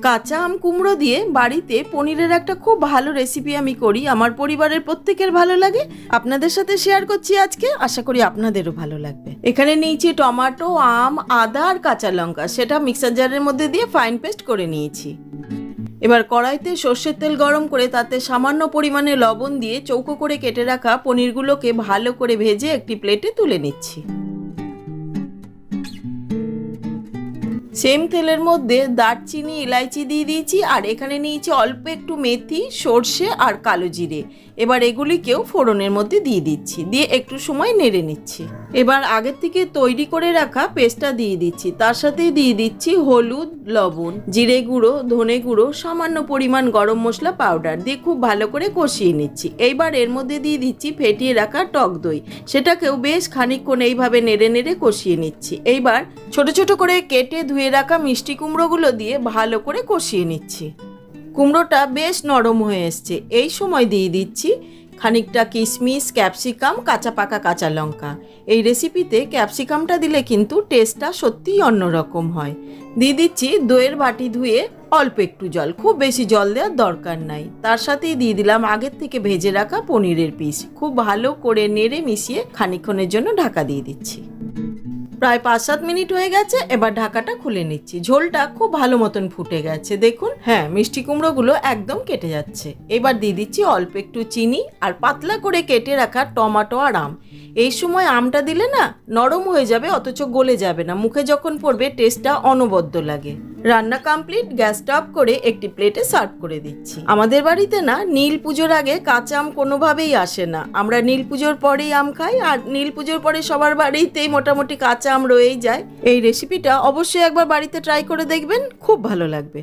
কাঁচা আম কুমড়ো দিয়ে বাড়িতে পনিরের একটা খুব ভালো রেসিপি আমি করি। আমার পরিবারের প্রত্যেকের ভালো লাগে, আপনাদের সাথে শেয়ার করছি আজকে। আশা করি আপনাদেরও ভালো লাগবে। এখানে নিয়েছি টমেটো, আম, আদা আর কাঁচা লঙ্কা, সেটা মিক্সার জারের মধ্যে দিয়ে ফাইন পেস্ট করে নিয়েছি। এবার কড়াইতে সর্ষের তেল গরম করে তাতে সামান্য পরিমাণে লবণ দিয়ে চৌকো করে কেটে রাখা পনিরগুলোকে ভালো করে ভেজে একটি প্লেটে তুলে নিচ্ছি। সেম তেলের মধ্যে দারচিনি, ইলাইচি দিয়ে দিয়েছি, আর এখানে নিয়েছি অল্প একটু মেথি, সর্ষে আর কালো জিরে। এবার এগুলিকেও ফোড়নের মধ্যে দিয়ে দিচ্ছি, দিয়ে একটু সময় নেড়ে নিচ্ছি। এবার আগের থেকে তৈরি করে রাখা পেস্টটা দিয়ে দিচ্ছি, তার সাথেই দিয়ে দিচ্ছি হলুদ, লবণ, জিরে গুঁড়ো, ধনে গুঁড়ো, সামান্য পরিমাণ গরম মশলা পাউডার দিয়ে খুব ভালো করে কষিয়ে নিচ্ছি। এইবার এর মধ্যে দিয়ে দিচ্ছি ফেটিয়ে রাখা টক দই, সেটাকেও বেশ খানিকক্ষণ এইভাবে নেড়ে নেড়ে কষিয়ে নিচ্ছি। এইবার ছোট ছোট করে কেটে ধুয়ে রাখা মিষ্টি কুমড়োগুলো দিয়ে ভালো করে কষিয়ে নিচ্ছি। কুমড়োটা বেশ নরম হয়ে এসছে, এই সময় দিয়ে দিচ্ছি খানিকটা কিশমিশ, ক্যাপসিকাম, কাঁচা পাকা কাঁচা লঙ্কা। এই রেসিপিতে ক্যাপসিকামটা দিলে কিন্তু টেস্টটা সত্যিই অন্যরকম হয়। দিয়ে দিচ্ছি দইয়ের বাটি ধুয়ে অল্প একটু জল, খুব বেশি জল দেওয়ার দরকার নাই। তার সাথেই দিয়ে দিলাম আগের থেকে ভেজে রাখা পনিরের পিস। খুব ভালো করে নেড়ে মিশিয়ে খানিকক্ষণের জন্য ঢাকা দিয়ে দিচ্ছি। প্রায় 5-7 মিনিট হয়ে গেছে, এবার ঢাকাটা খুলে নিচ্ছি। ঝোলটা খুব ভালো মতন ফুটে গেছে, দেখুন। হ্যাঁ, মিষ্টি কুমড়োগুলো একদম কেটে যাচ্ছে। এবার দিয়ে দিচ্ছি অল্প একটু চিনি আর পাতলা করে কেটে রাখা টমেটো আর আম। এই সময় আমটা দিলে না নরম হয়ে যাবে, অথচ গলে যাবে না। মুখে যখন পড়বে টেস্টটা অনবদ্য লাগে। রান্না কমপ্লিট, গ্যাসটা অফ করে একটি প্লেটে সার্ভ করে দিচ্ছি। আমাদের বাড়িতে না নীল পুজোর আগে কাঁচা আম কোনোভাবেই আসে না। আমরা নীল পুজোর পরেই আম খাই, আর নীল পুজোর পরে সবার বাড়িতেই মোটামুটি কাঁচা আম রয়েই যায়। এই রেসিপিটা অবশ্যই একবার বাড়িতে ট্রাই করে দেখবেন, খুব ভালো লাগবে।